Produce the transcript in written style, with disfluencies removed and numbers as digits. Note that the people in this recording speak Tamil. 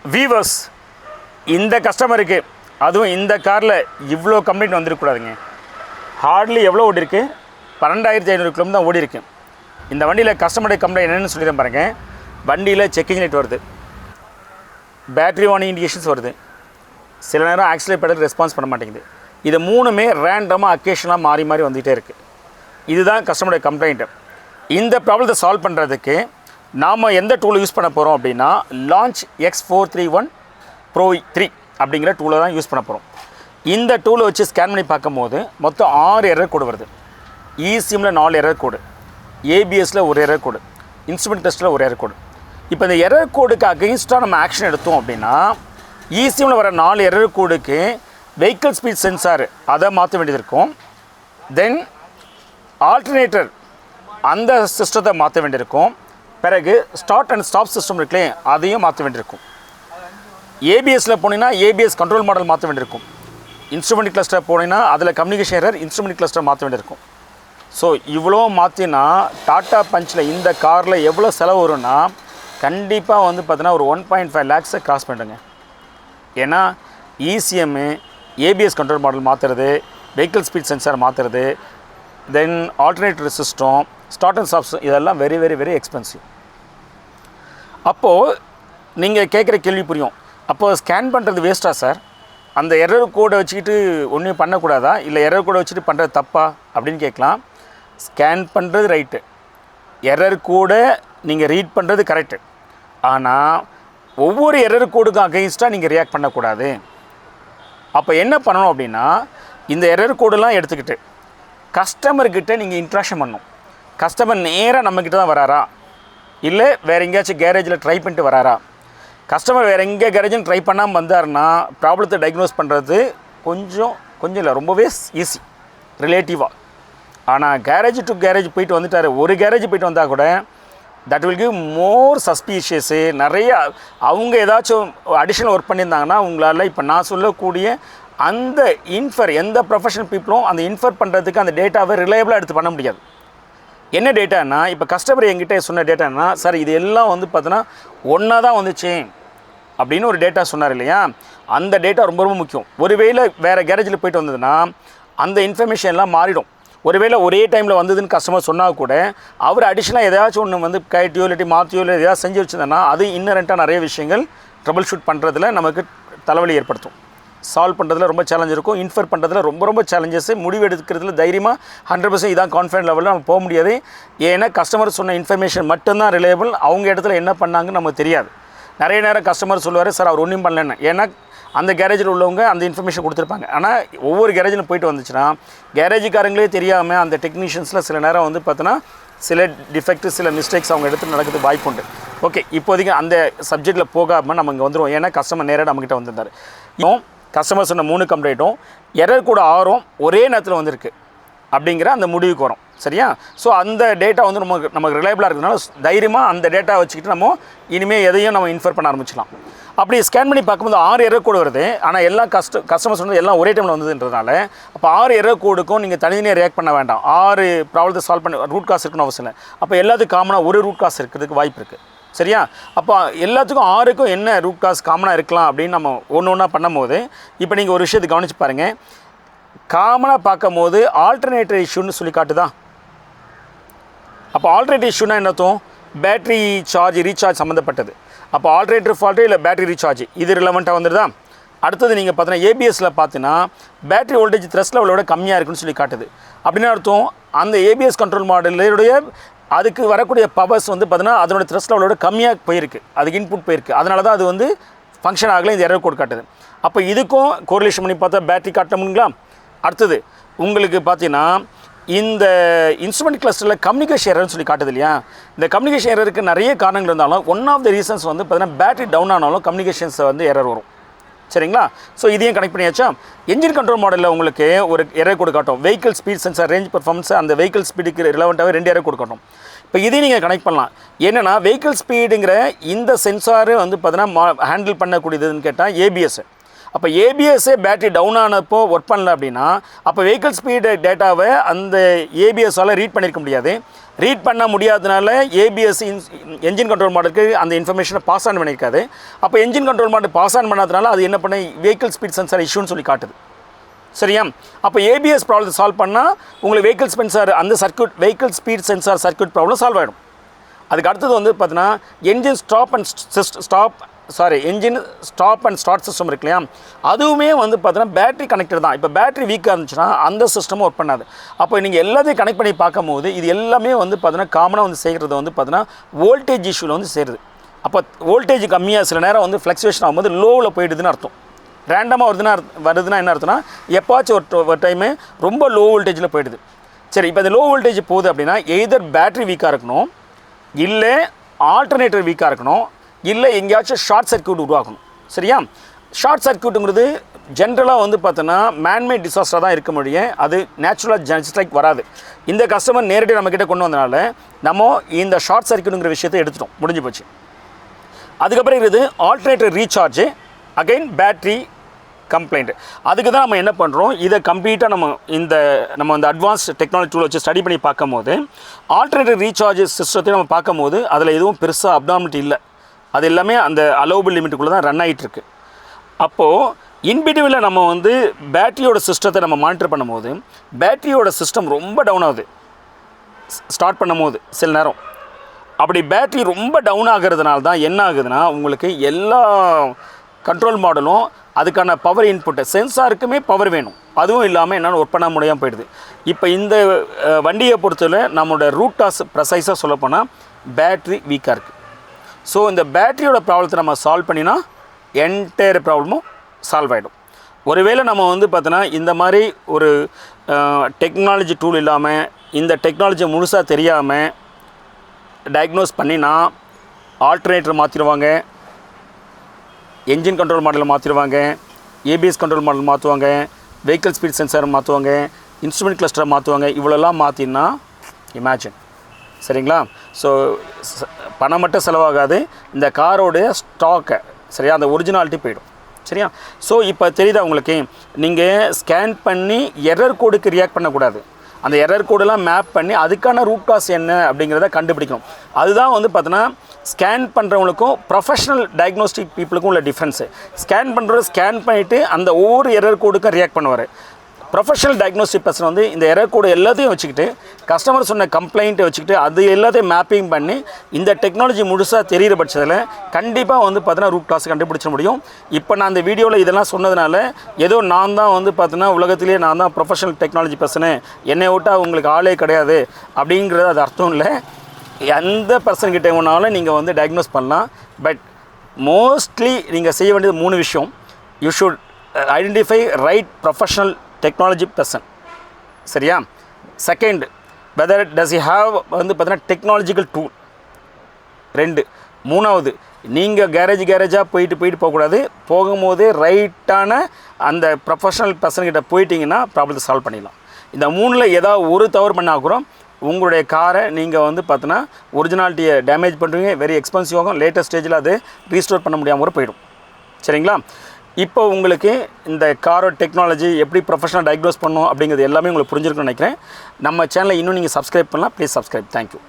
வீவர்ஸ், இந்த கஸ்டமருக்கு அதுவும் இந்த காரில் இவ்வளோ கம்ப்ளைண்ட் வந்துருக்கூடாதுங்க. ஹார்ட்லி எவ்வளோ ஓடி இருக்குது? 12,500 கிலோமீட்டர் தான் ஓடி இருக்கு. இந்த வண்டியில் கஸ்டமருடைய கம்ப்ளைண்ட் என்னென்னு சொல்லிடுறேன் பாருங்கள். வண்டியில் செக்கிங் லைட் வருது, பேட்ரி வார்னிங் இண்டிகேஷன்ஸ் வருது, சில நேரம் ஆக்சிலேட்டர் பெடல் ரெஸ்பான்ஸ் பண்ண மாட்டேங்குது. இது மூணுமே ரேண்டமாக அக்கேஷனாக மாறி மாறி வந்துகிட்டே இருக்குது. இதுதான் கஸ்டமருடைய கம்ப்ளைண்ட்டு. இந்த ப்ராப்ளத்தை சால்வ் பண்ணுறதுக்கு நாம் எந்த டூலை யூஸ் பண்ண போகிறோம் அப்படின்னா, லான்ச் X431 Pro 3 அப்படிங்கிற டூலை தான் யூஸ் பண்ண போகிறோம். இந்த டூலை வச்சு ஸ்கேன் பண்ணி பார்க்கும்போது மொத்தம் 6 எரர் கோடு வருது. eSIMல 4 எரர் கோடு, ABSல ஒரு எரர் கோடு, இன்ஸ்ட்ருமெண்ட் டெஸ்ட்டில் ஒரு எரர் கோடு. இப்போ இந்த எரர் கோடுக்கு அகெயின்ஸ்டாக நம்ம ஆக்ஷன் எடுத்தோம் அப்படின்னா, eSIMல வர 4 எரர் கோடுக்கு வெஹிக்கிள் ஸ்பீட் சென்சார் அதை மாற்ற வேண்டியது இருக்கும். தென் ஆல்டர்னேட்டர் அந்த சிஸ்டத்தை மாற்ற வேண்டியிருக்கும். பிறகு ஸ்டார்ட் அண்ட் ஸ்டாப் சிஸ்டம் இருக்குல்லே, அதையும் மாற்ற வேண்டியிருக்கும். ஏபிஎஸ்சில் போனீங்கன்னா ஏபிஎஸ் கண்ட்ரோல் மாடல் மாற்ற வேண்டியிருக்கும். இன்ஸ்ட்ருமெண்ட் கிளஸ்டர் போனீங்கன்னா அதில் கம்யூனிகேஷன் எரர், இன்ஸ்ட்ருமெண்ட் கிளஸ்டர் மாற்ற வேண்டியிருக்கும். ஸோ இவ்வளோ மாற்றினா டாட்டா பஞ்சில் இந்த காரில் எவ்வளோ செலவு வரும்னா, கண்டிப்பாக வந்து பார்த்தீங்கன்னா ஒரு 1.5 lakhs கிராஸ் பண்ணுறேங்க. ஏன்னா eSIM, ஏபிஎஸ் கண்ட்ரோல் மாடல் மாற்றுறது, வெஹிக்கிள் ஸ்பீட் சென்சார் மாற்றுறது, then alternator system, start and stop, இதெல்லாம் வெரி வெரி வெரி எக்ஸ்பென்சிவ். அப்போது நீங்கள் கேட்குற கேள்வி புரியும். அப்போது ஸ்கேன் பண்ணுறது வேஸ்ட்டா சார்? அந்த எரர் கோடை வச்சுக்கிட்டு ஒன்றும் பண்ணக்கூடாதா, இல்லை எரர் கோடை வச்சுட்டு பண்ணுறது தப்பா அப்படின்னு கேட்கலாம். ஸ்கேன் பண்ணுறது ரைட்டு, எரர் கோடை நீங்கள் ரீட் பண்ணுறது கரெக்டு. ஆனால் ஒவ்வொரு எரர் கோடுக்கும் அகெயின்ஸ்டாக நீங்கள் ரியாக்ட் பண்ணக்கூடாது. அப்போ என்ன பண்ணணும் அப்படின்னா, இந்த எரர் கோடெலாம் எடுத்துக்கிட்டு கஸ்டமர்கிட்ட நீங்கள் இன்ட்ராக்ஷன் பண்ணணும். கஸ்டமர் நேராக நம்மக்கிட்ட தான் வராரா, இல்லை வேறு எங்கேயாச்சும் கேரேஜில் ட்ரை பண்ணிட்டு வராரா? கஸ்டமர் வேறு எங்கே கேரேஜும் ட்ரை பண்ணாமல் வந்தாருன்னா ப்ராப்ளத்தை டயக்னோஸ் பண்ணுறது கொஞ்சம் இல்லை, ரொம்பவே ஈஸி ரிலேட்டிவாக. ஆனால் கேரேஜ் டு கேரேஜ் போயிட்டு வந்துட்டார், ஒரு கேரேஜ் போயிட்டு வந்தால் கூட தட் வில் கிவ் மோர் சஸ்பீஷியஸு. நிறைய அவங்க ஏதாச்சும் அடிஷ்னல் ஒர்க் பண்ணியிருந்தாங்கன்னா உங்களால் இப்போ நான் சொல்லக்கூடிய அந்த எந்த ப்ரொஃபஷனல் பீப்புளும் அந்த இன்ஃபர் பண்ணுறதுக்கு அந்த டேட்டாவை ரிலையபிளாக எடுத்து பண்ண முடியாது. என்ன டேட்டானா, இப்போ கஸ்டமர் என்கிட்ட சொன்ன டேட்டானா, சார் இது எல்லாம் வந்து பார்த்தோன்னா ஒன்றா தான் வந்துச்சு அப்படின்னு ஒரு டேட்டா சொன்னார் இல்லையா, அந்த டேட்டா ரொம்ப ரொம்ப முக்கியம். ஒருவேளை வேறு கேரேஜில் போயிட்டு வந்ததுன்னா அந்த இன்ஃபர்மேஷன் எல்லாம் மாறிடும். ஒருவேளை ஒரே டைமில் வந்ததுன்னு கஸ்டமர் சொன்னால் கூட அவர் அடிஷ்னலாக ஏதாச்சும் ஒன்று வந்து கைட்டியோ இல்லாட்டி மாற்றியோ இல்லை ஏதாவது செஞ்சு வச்சுருந்தேன்னா அது இன்னரெண்ட்டாக நிறைய விஷயங்கள் ட்ரபிள் ஷூட் பண்ணுறதுல நமக்கு தலைவலி ஏற்படுத்தும். சால்வ் பண்ணுறதுல ரொம்ப சேலஞ்ச் இருக்கும், இன்ஃபர் பண்ணுறதுல ரொம்ப ரொம்ப சேலஞ்சஸ். முடிவு எடுக்கிறதுல தைரியமாக 100% இதான் கான்ஃபிடென்ட் லெவலில் நம்ம போக முடியாது. ஏன்னா கஸ்டமர் சொன்ன இன்ஃபர்மேஷன் மட்டும்தான் ரிலையபிள். அவங்க இடத்துல என்ன பண்ணாங்கன்னு நமக்கு தெரியாது. நிறைய நேரம் கஸ்டமர் சொல்லுவார், சார் அவர் ஒன்றும் பண்ணலன்னு. ஏன்னா அந்த கேரேஜில் உள்ளவங்க அந்த இன்ஃபர்மேஷன் கொடுத்துருப்பாங்க. ஆனால் ஒவ்வொரு கேரேஜிலும் போயிட்டு வந்துச்சுன்னா கேரேஜுக்காரங்களே தெரியாமல் அந்த டெக்னீஷியன்ஸில் சில நேரம் வந்து பார்த்தோன்னா சில டிஃபெக்ட், சில மிஸ்டேக்ஸ் அவங்க இடத்துல நடக்குது வாய்ப்பு உண்டு. ஓகே, இப்போதைக்கு அந்த சப்ஜெக்டில் போகாமல் நம்ம இங்கே வந்துடுவோம். ஏன்னா கஸ்டமர் நேராக நம்மக்கிட்ட வந்திருந்தார். இப்போ கஸ்டமர் சொன்ன 3 கம்ப்ளைண்ட்டும் எரர் கூட 6 ஒரே நேரத்தில் வந்திருக்கு அப்படிங்கிற அந்த முடிவுக்கு வரும். சரியா? ஸோ அந்த டேட்டா வந்து நமக்கு ரிலையபிளாக இருக்கிறதுனால தைரியமாக அந்த டேட்டா வச்சுக்கிட்டு நம்ம இனிமேல் எதையும் நம்ம இன்ஃபர் பண்ண ஆரம்பிச்சிடலாம். அப்படி ஸ்கேன் பண்ணி பார்க்கும்போது 6 எரர் கோடு வருது. ஆனால் எல்லா கஸ்டமர் சொன்னது எல்லாம் ஒரே டைமில் வந்ததுன்றதுனால அப்போ 6 எரர் கோடுக்கும் நீங்கள் தனித்தனியாக ரியாக்ட் பண்ண வேண்டாம். 6 ப்ராப்ளத்தை சால்வ் பண்ண ரூட் காஸ் இருக்குன்னு அவசியம் இல்லை. அப்போ எல்லாத்துக்கும் காமனாக ஒரு ரூட் காஸ் இருக்கிறதுக்கு வாய்ப்பு இருக்குது. சரியா? அப்போ எல்லாத்துக்கும் 6க்கும் என்ன ரூட் காஸ் காமனாக இருக்கலாம் அப்படின்னு நம்ம ஒன்று பண்ணும்போது, இப்போ நீங்கள் ஒரு விஷயத்தை கவனித்து பாருங்கள். காமனாக பார்க்கும் போது ஆல்டர்னேட்டர் இஷ்யூன்னு சொல்லி காட்டுதா? அப்போ ஆல்டர்னேட்டர் இஷ்யூனா என்னத்தும் பேட்ரி சார்ஜ் ரீசார்ஜ் சம்மந்தப்பட்டது. அப்போ ஆல்டர்னேட்டர் ஃபால்ட்டு இல்லை பேட்ரி ரீசார்ஜ் இது ரிலவெண்ட்டாக வந்துடுதா? அடுத்தது நீங்கள் பார்த்தீங்கன்னா ஏபிஎஸ்சில் பார்த்தீங்கன்னா பேட்ரி வோல்டேஜ் த்ரெஸ்ட் லெவலோட கம்மியாக இருக்குன்னு சொல்லி காட்டுது. அப்படின்னு அர்த்தம் அந்த ஏபிஎஸ் கண்ட்ரோல் மாடலுடைய அதுக்கு வரக்கூடிய பவர்ஸ் வந்து பார்த்தீங்கன்னா அதனோட த்ரெஸ்ட் லெவலோட கம்மியாக போயிருக்கு, அதுக்கு இன்புட் போயிருக்கு. அதனால தான் அது வந்து ஃபங்க்ஷன் ஆகலை, இந்த எரர் கோட் காட்டுது. அப்போ இதுக்கும் கோரிலேஷன் பண்ணி பார்த்தா பேட்ரி காட்டணுங்களா? அடுத்தது உங்களுக்கு பார்த்தீங்கன்னா இந்த இன்ஸ்ட்ருமெண்ட் கிளஸ்டரில் கம்யூனிகேஷன் எரர்னு சொல்லி காட்டுது இல்லையா? இந்த கம்யூனிகேஷன் எரருக்கு நிறைய காரணங்கள் இருந்தாலும் ஒன் ஆஃப் த ரீசன்ஸ் வந்து பார்த்தீங்கன்னா பேட்டரி டவுன் ஆனாலும் கம்யூனிகேஷன்ஸ் வந்து எரர் வரும். சரிங்களா? ஸோ இதையும் கனெக்ட் பண்ணியாச்சா? என்ஜின் கண்ட்ரோல் மாடலில் உங்களுக்கு ஒரு எரர் கோடு காட்டும். Vehicle speed sensor range performance அந்த வெஹிக்கிள் ஸ்பீடுக்கு ரிலவெண்ட்டாகவே 2 எரர் கோடு காட்டும். இப்போ இதையும் நீங்கள் கனெக்ட் பண்ணலாம். என்னென்னா வெஹிக்கிள் ஸ்பீடுங்கிற இந்த சென்சாரு வந்து பார்த்தீங்கன்னா ஹேண்டில் பண்ணக்கூடியதுன்னு கேட்டால் ஏபிஎஸ். அப்போ ஏபிஎஸ்ஸே பேட்டரி டவுன் ஆனப்போ ஒர்க் பண்ணல அப்படின்னா அப்போ வெஹிக்கிள் ஸ்பீடு டேட்டாவை அந்த ஏபிஎஸ்ஸால் ரீட் பண்ணியிருக்க முடியாது. ரீட் பண்ண முடியாதனால ஏபிஎஸ் என்ஜின் கண்ட்ரோல் மாடலுக்கு அந்த இன்ஃபர்மேஷனை பாஸ் ஆன் பண்ணியிருக்காது. அப்போ engine control model pass on பண்ணாதனால அது என்ன பண்ண வெஹிக்கிள் ஸ்பீட் சென்சார் இஷ்யூன்னு சொல்லி காட்டுது. சரியா? அப்போ ஏபிஎஸ் ப்ராப்ளத்தை சால்வ் பண்ணால் உங்களுக்கு வெஹிக்கிள் சென்சார் அந்த circuit vehicle speed sensor circuit problem solve ஆகிடும். அதுக்கு அடுத்தது வந்து பார்த்தீங்கன்னா engine engine stop and start system இருக்கு இல்லையா, அதுவுமே வந்து பார்த்தீங்கன்னா பேட்டரி கனெக்டட் தான். இப்போ பேட்டரி வீக்காக இருந்துச்சுன்னா அந்த சிஸ்டமும் ஒர்க் பண்ணாது. அப்போ நீங்கள் எல்லாத்தையும் கனெக்ட் பண்ணி பார்க்கும்போது இது எல்லாமே வந்து பார்த்தீங்கன்னா காமனாக வந்து செய்கிறது வந்து பார்த்தீங்கன்னா வோல்டேஜ் இஷ்யூவில் வந்து சேருது. அப்போ வோல்டேஜ் கம்மியாக சில நேரம் வந்து ஃப்ளக்சுவேஷன் ஆகும்போது லோவில் போயிடுதுன்னு அர்த்தம். ரேண்டமாக வருதுன்னா என்ன அர்த்தம்னா எப்பாச்சும் ஒரு டைமு ரொம்ப லோ வோல்டேஜில் போயிடுது. சரி, இப்போ இந்த லோ வோல்டேஜ் போகுது அப்படின்னா எய்தர் பேட்டரி வீக்காக இருக்கணும், இல்லை ஆல்டர்னேட்டர் வீக்காக இருக்கணும், இல்லை எங்கேயாச்சும் ஷார்ட் சர்க்யூட் உருவாக்கணும். சரியா? ஷார்ட் சர்க்யூட்டுங்கிறது ஜென்ரலாக வந்து பார்த்தோன்னா மேன்மேட் டிசாஸ்டராக தான் இருக்க முடியும். அது நேச்சுரலாக ஜஸ்ட் லைக் வராது. இந்த கஸ்டமர் நேரடியாக நம்மக்கிட்ட கொண்டு வந்தனால நம்ம இந்த ஷார்ட் சர்க்யூட்டுங்கிற விஷயத்தை எடுத்துட்டோம், முடிஞ்சு போச்சு. அதுக்கப்புறம் இருக்குது alternator recharge, again battery complaint. அதுக்கு தான் நம்ம என்ன பண்ணுறோம், இதை கம்ப்ளீட்டாக நம்ம இந்த அட்வான்ஸ் டெக்னாலஜி டூல் வச்சு ஸ்டடி பண்ணி பார்க்கும்போது ஆல்டர்னேட்டர் ரீசார்ஜ் சிஸ்டத்தை நம்ம பார்க்கும்போது அதில் எதுவும் பெருசாக அப்னார்மாலிட்டி இல்லை. அது எல்லாமே அந்த அலோவபிள் லிமிட்டுக்குள்ளே தான் ரன் ஆகிட்டுருக்கு. அப்போது இன்பிடிவில் நம்ம வந்து பேட்டரியோட சிஸ்டத்தை நம்ம மானிட்டர் பண்ணும்போது பேட்டரியோட சிஸ்டம் ரொம்ப டவுன் ஆகுது ஸ்டார்ட் பண்ணும்போது சில நேரம். அப்படி பேட்டரி ரொம்ப டவுன் ஆகிறதுனால தான் என்ன ஆகுதுன்னா உங்களுக்கு எல்லா கண்ட்ரோல் மாடலும் அதுக்கான பவர் இன்புட்டை சென்சாருக்குமே பவர் வேணும், அதுவும் இல்லாமல் என்னால் ஒர்க் பண்ண முடியாமல் போயிடுது. இப்போ இந்த வண்டியை பொறுத்தவரை நம்மளோட ரூட் காஸ் ப்ரெசைஸாக சொல்லப்போனால் பேட்ரி வீக்காக இருக்குது. ஸோ இந்த பேட்டரியோட ப்ராப்ளத்தை நம்ம சால்வ் பண்ணினா என்டையர் ப்ராப்ளமும் சால்வ் ஆகிடும். ஒருவேளை நம்ம வந்து பார்த்தோன்னா இந்த மாதிரி ஒரு டெக்னாலஜி டூல் இல்லாமல் இந்த டெக்னாலஜி முழுசாக தெரியாமல் டயக்னோஸ் பண்ணினா ஆல்டர்னேட்டர் மாற்றிடுவாங்க, என்ஜின் கண்ட்ரோல் மாடலை மாற்றிடுவாங்க, ஏபிஎஸ் கண்ட்ரோல் மாடல் மாற்றுவாங்க, வெஹிக்கிள் ஸ்பீட் சென்சார் மாற்றுவாங்க, இன்ஸ்ட்ருமெண்ட் கிளஸ்டரை மாற்றுவாங்க. இவ்வளோலாம் மாற்றினா இமேஜின். சரிங்களா? ஸோ பணம் மட்டும் செலவாகாது, இந்த காரோடைய ஸ்டாக்கை சரியா அந்த ஒரிஜினாலிட்டி போயிடும். சரியா? ஸோ இப்போ தெரியுதா உங்களுக்கு, நீங்கள் ஸ்கேன் பண்ணி எரர் கோடுக்கு ரியாக்ட் பண்ணக்கூடாது. அந்த எரர் கோடெல்லாம் மேப் பண்ணி அதுக்கான ரூட் காஸ் என்ன அப்படிங்கிறத கண்டுபிடிக்கணும். அதுதான் வந்து பார்த்தோன்னா ஸ்கேன் பண்ணுறவங்களுக்கும் ப்ரொஃபஷனல் டயக்னோஸ்டிக் பீப்புளுக்கும் உள்ள டிஃப்ரென்ஸு. ஸ்கேன் பண்ணுறவர் ஸ்கேன் பண்ணிவிட்டு அந்த ஒவ்வொரு எரர் கோடுக்கும் ரியாக்ட் பண்ணுவார். ப்ரொஃபஷனல் டயக்னோஸ்டிக் பர்சன் வந்து இந்த எரர் கோடு எல்லாத்தையும் வச்சுக்கிட்டு கஸ்டமர் சொன்ன கம்ப்ளைண்ட்டை வச்சுக்கிட்டு அது எல்லாத்தையும் மேப்பிங் பண்ணி இந்த டெக்னாலஜி முழுசாக தெரிகிற பட்சத்தில் கண்டிப்பாக வந்து பார்த்தீங்கன்னா ரூட் காஸ் கண்டுபிடிச்ச முடியும். இப்போ நான் அந்த வீடியோவில் இதெல்லாம் சொன்னதுனால ஏதோ நான் தான் வந்து பார்த்தீங்கன்னா உலகத்திலேயே நான் தான் ப்ரொஃபஷனல் டெக்னாலஜி பர்சனு, என்னை விட்டால் உங்களுக்கு ஆளே கிடையாது அப்படிங்கிறது அது அர்த்தம் இல்லை. எந்த பர்சன்கிட்ட வேணாலும் நீங்கள் வந்து டயக்னோஸ் பண்ணலாம். பட் மோஸ்ட்லி நீங்கள் செய்ய வேண்டியது 3 விஷயம். You should identify right professional technology person. சரியா? Second, whether does you have வந்து பார்த்தீங்கன்னா டெக்னாலஜிக்கல் டூல். 2, 3வது நீங்கள் கேரேஜாக போயிட்டு போகக்கூடாது. போகும்போதே ரைட்டான அந்த ப்ரொஃபஷனல் பர்சன்கிட்ட போயிட்டீங்கன்னா ப்ராப்ளத்தை சால்வ் பண்ணிடலாம். இந்த 3ல் ஏதாவது ஒரு தவறு பண்ணால் கூட உங்களுடைய காரை நீங்கள் வந்து பார்த்தீங்கன்னா ஒரிஜினாலிட்டியை டேமேஜ் பண்ணுறீங்க, வெரி எக்ஸ்பென்சிவ் ஆகும், லேட்டஸ்ட் ஸ்டேஜில் அது ரீஸ்டோர் பண்ண முடியாமல் கூட போயிடும். சரிங்களா? இப்போ உங்களுக்கு இந்த காரோட டெக்னாலஜி எப்படி ப்ரொஃபஷனல் டயக்னோஸ் பண்ணணும் அப்படிங்கிறது எல்லாமே உங்களுக்கு புரிஞ்சிருக்குன்னு நினைக்கிறேன். நம்ம சேனலை இன்னும் நீங்கள் சப்ஸ்கிரைப் பண்ணலாம். Please subscribe. தேங்க்யூ.